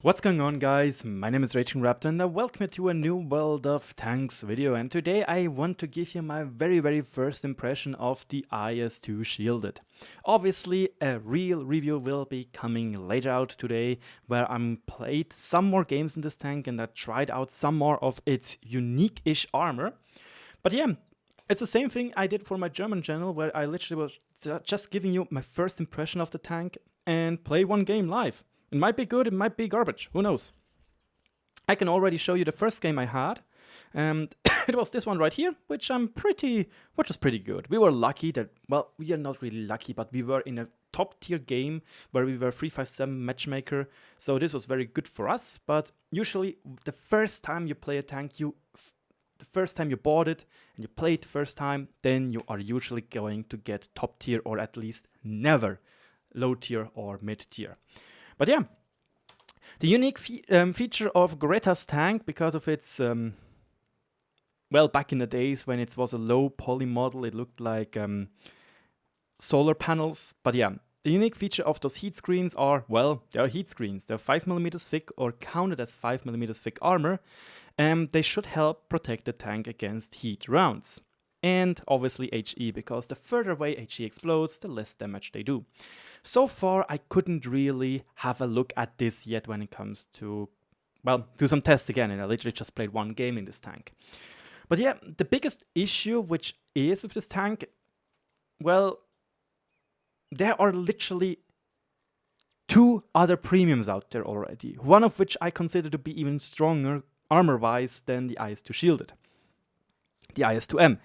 What's going on, guys? My name is RagingRaptor and I welcome you to a new World of Tanks video, and today I want to give you my very first impression of the IS-2 Shielded. Obviously a real review will be coming later out today, where I'm played some more games in this tank and I tried out some more of its unique-ish armor. But yeah, it's the same thing I did for my German channel, where I literally was just giving you my first impression of the tank and play one game live. It might be good, it might be garbage, who knows. I can already show you the first game I had, and it was this one right here, which was pretty good. We were lucky that, well, we are not really lucky, but we were in a top tier game where we were 357 matchmaker, so this was very good for us. But usually the first time you play a tank, the first time you bought it and you play it the first time, then you are usually going to get top tier, or at least never low tier or mid tier. But yeah, the unique feature of Greta's tank, because of its, well, back in the days when it was a low poly model, it looked like solar panels. But yeah, the unique feature of those heat screens are, well, they are heat screens. They're 5mm thick, or counted as 5mm thick armor, and they should help protect the tank against heat rounds. And obviously HE, because the further away HE explodes, the less damage they do. So far, I couldn't really have a look at this yet when it comes to, well, do some tests again, and I literally just played one game in this tank. But yeah, the biggest issue which is with this tank, well, there are literally two other premiums out there already, one of which I consider to be even stronger armor-wise than the IS-2 Shielded, the IS-2M.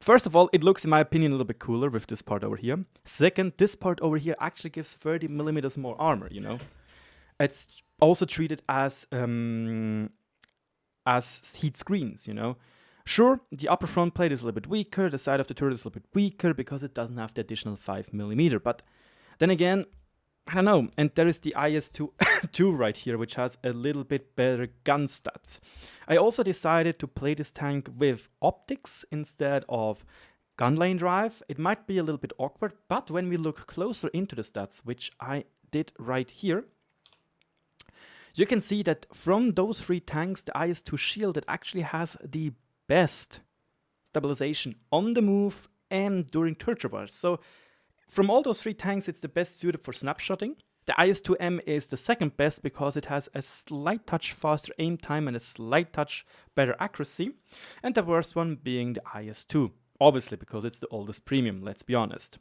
First of all, it looks, in my opinion, a little bit cooler with this part over here. Second, this part over here actually gives 30mm more armor, you know. It's also treated as heat screens, you know. Sure, the upper front plate is a little bit weaker, the side of the turret is a little bit weaker because it doesn't have the additional 5mm, but then again, I don't know. And there is the IS-2 right here, which has a little bit better gun stats. I also decided to play this tank with optics instead of gun lane drive. It might be a little bit awkward, but when we look closer into the stats, which I did right here, you can see that from those three tanks, the IS-2 Shielded actually has the best stabilization on the move and during turret bursts. So from all those three tanks, it's the best suited for snapshotting. The IS-2M is the second best because it has a slight touch faster aim time and a slight touch better accuracy. And the worst one being the IS-2, obviously because it's the oldest premium, let's be honest.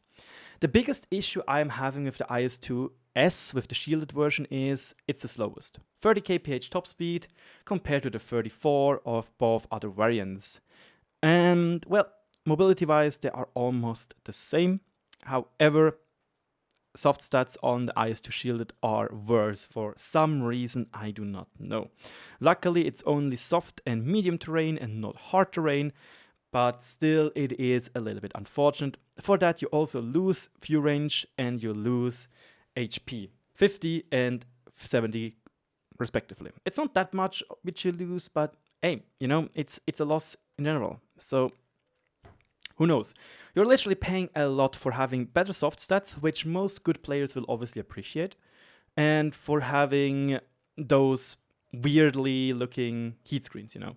The biggest issue I'm having with the IS-2S, with the shielded version, is it's the slowest. 30 kph top speed compared to the 34 of both other variants. And, well, mobility-wise, they are almost the same. However, soft stats on the IS-2 Shielded are worse for some reason I do not know. Luckily, it's only soft and medium terrain and not hard terrain, but still it is a little bit unfortunate. For that, you also lose view range and you lose HP, 50 and 70 respectively. It's not that much which you lose, but hey, you know, it's a loss in general. So who knows? You're literally paying a lot for having better soft stats, which most good players will obviously appreciate, and for having those weirdly looking heat screens, you know.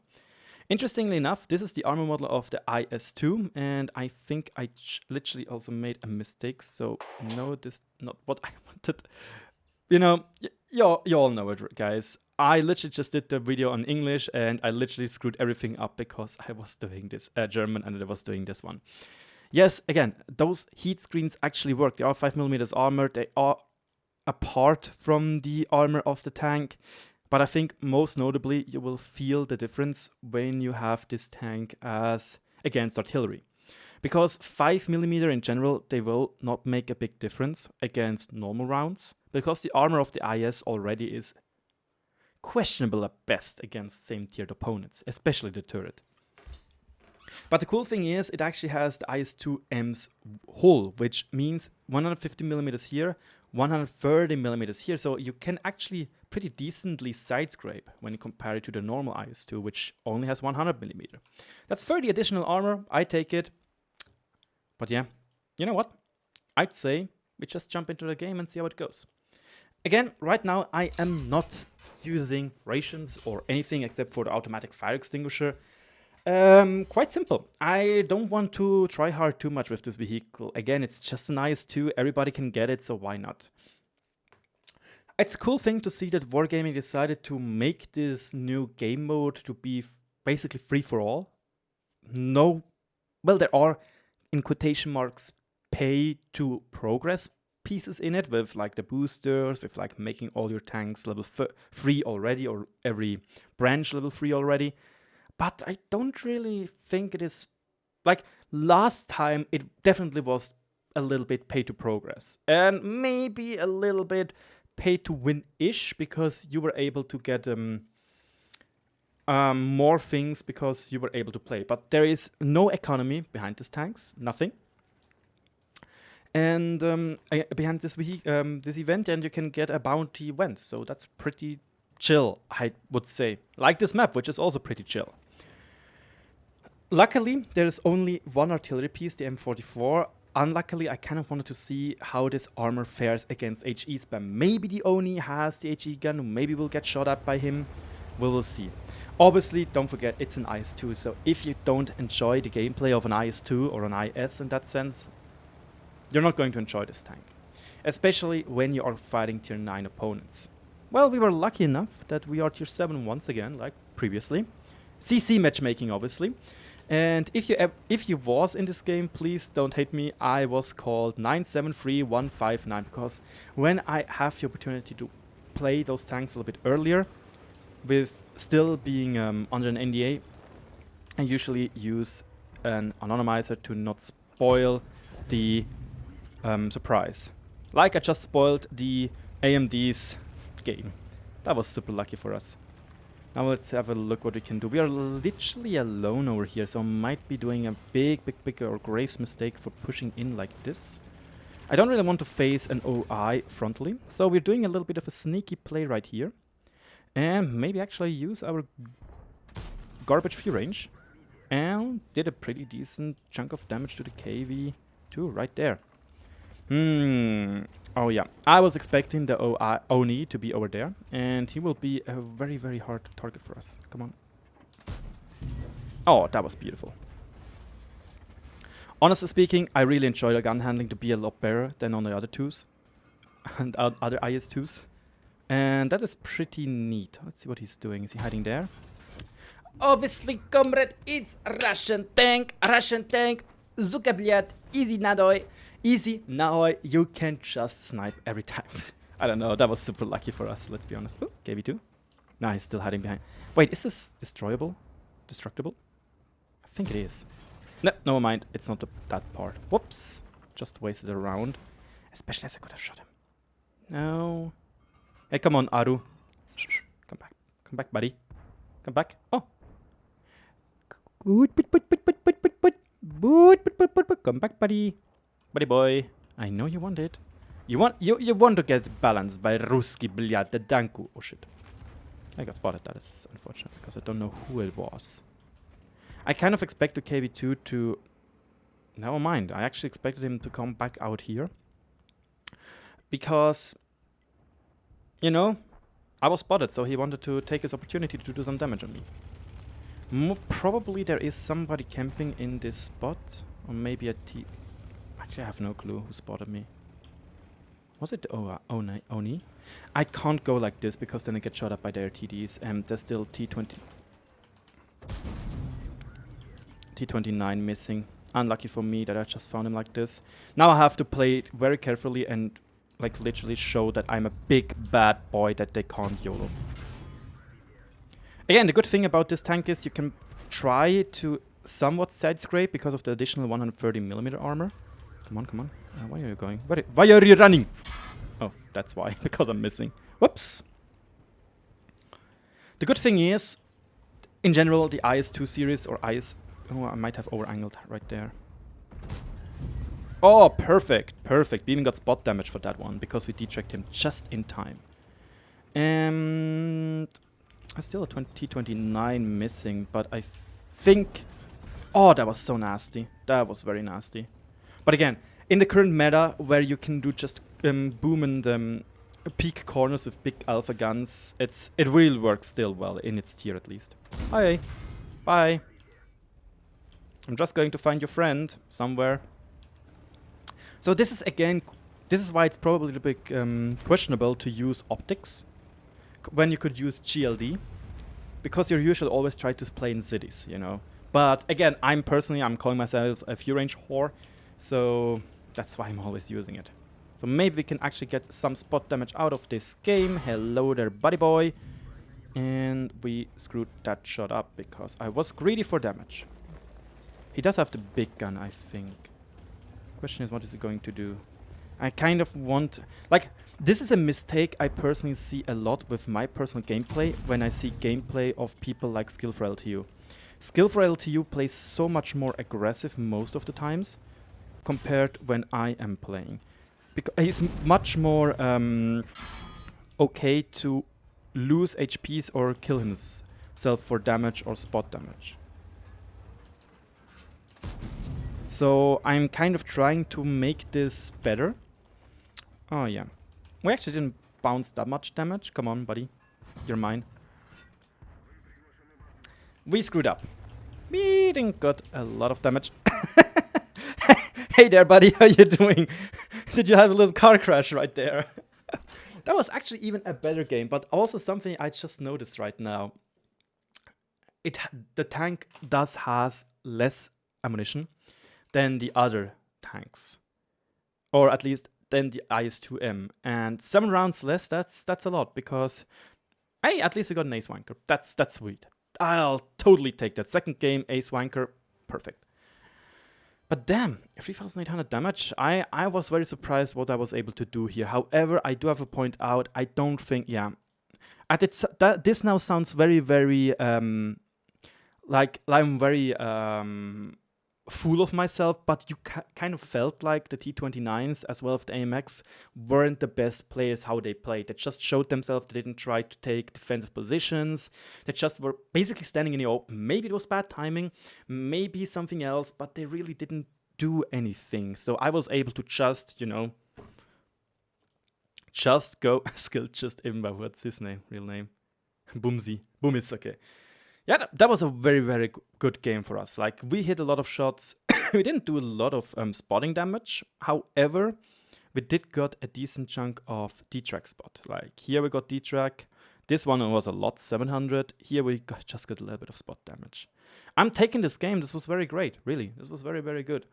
Interestingly enough, this is the armor model of the IS-2, and I think I literally also made a mistake, so no, this is not what I wanted. You know, you all know it, guys. I literally just did the video on English and I literally screwed everything up because I was doing this German and I was doing this one. Yes, again, those heat screens actually work. They are 5mm armor. They are apart from the armor of the tank. But I think most notably, you will feel the difference when you have this tank as against artillery. Because 5mm in general, they will not make a big difference against normal rounds. Because the armor of the IS already is questionable at best against same-tiered opponents, especially the turret. But the cool thing is, it actually has the IS-2M's hull, which means 150mm here, 130mm here, so you can actually pretty decently side scrape when you compare it to the normal IS-2, which only has 100mm. That's 30 additional armor, I take it. But yeah, you know what? I'd say we just jump into the game and see how it goes. Again, right now I am not using rations or anything except for the automatic fire extinguisher. Quite simple. I don't want to try hard too much with this vehicle. Again, it's just an IS-2. Everybody can get it, so why not? It's a cool thing to see that Wargaming decided to make this new game mode to be basically free for all. No, well, there are, in quotation marks, pay to progress pieces in it with like the boosters, with like making all your tanks level 3 already, or every branch level 3 already. But I don't really think it is, like last time it definitely was a little bit pay to progress and maybe a little bit pay to win-ish, because you were able to get more things because you were able to play. But there is no economy behind these tanks, nothing. And behind this event, and you can get a bounty event, so that's pretty chill, I would say. Like this map, which is also pretty chill. Luckily, there is only one artillery piece, the M44. Unluckily, I kind of wanted to see how this armor fares against HE spam. Maybe the Oni has the HE gun, maybe we'll get shot at by him. We will see. Obviously, don't forget, it's an IS-2, so if you don't enjoy the gameplay of an IS-2 or an IS in that sense, you're not going to enjoy this tank. Especially when you are fighting tier 9 opponents. Well, we were lucky enough that we are tier 7 once again, like previously. CC matchmaking, obviously. And if you was in this game, please don't hate me. I was called 973159 because when I have the opportunity to play those tanks a little bit earlier, with still being under an NDA, I usually use an anonymizer to not spoil the surprise. Like I just spoiled the AMD's game. That was super lucky for us. Now let's have a look what we can do. We are literally alone over here, so I might be doing a big or grave mistake for pushing in like this. I don't really want to face an OI frontally, so we're doing a little bit of a sneaky play right here. And maybe actually use our garbage free range. And did a pretty decent chunk of damage to the KV too, right there. Oh yeah, I was expecting the Oni to be over there, and he will be a very hard target for us. Come on. Oh, that was beautiful. Honestly speaking, I really enjoy the gun handling to be a lot better than on the other twos and other IS-2s. And that is pretty neat. Let's see what he's doing. Is he hiding there? Obviously, comrade, it's Russian tank. Zuka, блядь, easy nadoy. Easy, now you can just snipe every time. I don't know, that was super lucky for us, let's be honest. Ooh, KV2. Nah, he's still hiding behind. Wait, is this destroyable? Destructible? I think it is. No, never mind, it's not that part. Whoops. Just wasted a round. Especially as I could have shot him. No. Hey, come on, Aru. Come back. Come back, buddy. Come back. Oh. Come back, buddy. Buddy boy, I know you want it. You want to get balanced by Ruski Blyad the Danku. Oh shit. I got spotted. That is unfortunate because I don't know who it was. I kind of expected KV2 to... Never mind. I actually expected him to come back out here. Because, you know, I was spotted, so he wanted to take his opportunity to do some damage on me. Probably there is somebody camping in this spot. Or maybe a T... Actually, I have no clue who spotted me. Was it Oni? I can't go like this because then I get shot up by their TDs, and there's still T29 missing. Unlucky for me that I just found him like this. Now I have to play it very carefully and like literally show that I'm a big bad boy that they can't YOLO. Again, the good thing about this tank is you can try to somewhat side scrape because of the additional 130mm armor. Come on. Why are you going? Why are you running? Oh, that's why. Because I'm missing. Whoops. The good thing is, in general, the IS-2 series or IS... Oh, I might have over-angled right there. Oh, perfect. We even got spot damage for that one because we detracked him just in time. And... I'm still a T29 missing, but I think... Oh, that was so nasty. That was very nasty. But again, in the current meta, where you can do just boom and peak corners with big alpha guns, it really works still well in its tier at least. Hi, bye. I'm just going to find your friend somewhere. So this is again, this is why it's probably a bit questionable to use optics when you could use GLD, because you usually always try to play in cities, you know. But again, I'm calling myself a few range whore, so that's why I'm always using it. So maybe we can actually get some spot damage out of this game. Hello there, buddy boy. And we screwed that shot up because I was greedy for damage. He does have the big gun, I think. Question is, what is he going to do? I kind of want... Like, this is a mistake I personally see a lot with my personal gameplay when I see gameplay of people like Skill for LTU. Skill for LTU plays so much more aggressive most of the times compared when I am playing. Because he's much more okay to lose HPs or kill himself for damage or spot damage. So I'm kind of trying to make this better. Oh yeah. We actually didn't bounce that much damage. Come on, buddy. You're mine. We screwed up. We didn't got a lot of damage. Hey there, buddy. How you doing? Did you have a little car crash right there? That was actually even a better game, but also something I just noticed right now. The tank does has less ammunition than the other tanks, or at least than the IS-2M, and 7 rounds less. That's a lot, because hey, at least we got an ace wanker. That's sweet. I'll totally take that. Second game, ace wanker, perfect. But damn, 3,800 damage. I was very surprised what I was able to do here. However, I do have to point out, I don't think, yeah, this now sounds very, very like I'm very full of myself, but you kind of felt like the T29s as well as the AMX weren't the best players how they played. They just showed themselves. They didn't try to take defensive positions. They just were basically standing in the open. Maybe it was bad timing, maybe something else, but they really didn't do anything. So I was able to just, you know, just go. Skill just Imba. What's his name? Real name? Boomsy. Boom is okay. Yeah, that was a very, very good game for us. Like, we hit a lot of shots. We didn't do a lot of spotting damage. However, we did got a decent chunk of D-track spot. Like, here we got D-track. This one was a lot, 700. Here we just got a little bit of spot damage. I'm taking this game. This was very great, really. This was very, very good.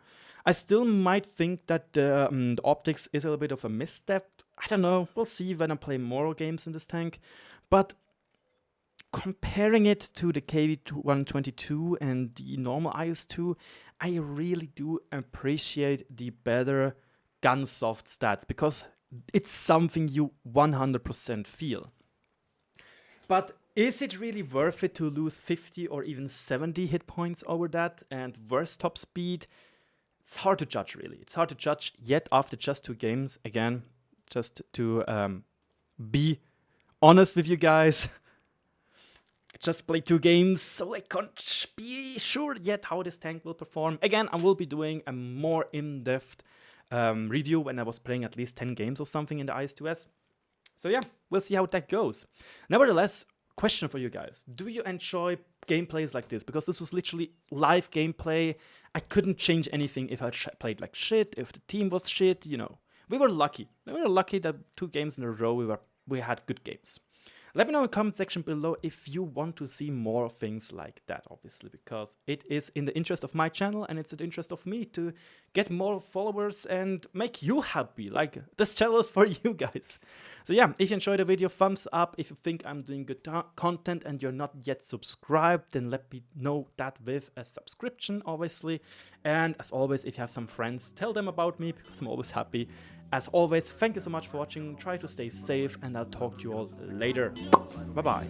I still might think that the optics is a little bit of a misstep. I don't know. We'll see when I play more games in this tank. But comparing it to the KV-122 and the normal IS-2, I really do appreciate the better gun soft stats, because it's something you 100% feel. But is it really worth it to lose 50 or even 70 hit points over that and worse top speed? It's hard to judge, really. It's hard to judge yet after just 2 games. Again, just to be honest with you guys. Just played 2 games, so I can't be sure yet how this tank will perform. Again, I will be doing a more in-depth review when I was playing at least 10 games or something in the IS-2S. So yeah, we'll see how that goes. Nevertheless, question for you guys. Do you enjoy gameplays like this? Because this was literally live gameplay. I couldn't change anything if I played like shit, if the team was shit, you know. We were lucky. We were lucky that 2 games in a row we had good games. Let me know in the comment section below if you want to see more things like that, obviously, because it is in the interest of my channel and it's in the interest of me to get more followers and make you happy. Like, this channel is for you guys. So yeah, if you enjoyed the video, thumbs up. If you think I'm doing good content and you're not yet subscribed, then let me know that with a subscription, obviously. And as always, if you have some friends, tell them about me, because I'm always happy. As always, thank you so much for watching. Try to stay safe, and I'll talk to you all later. Bye-bye.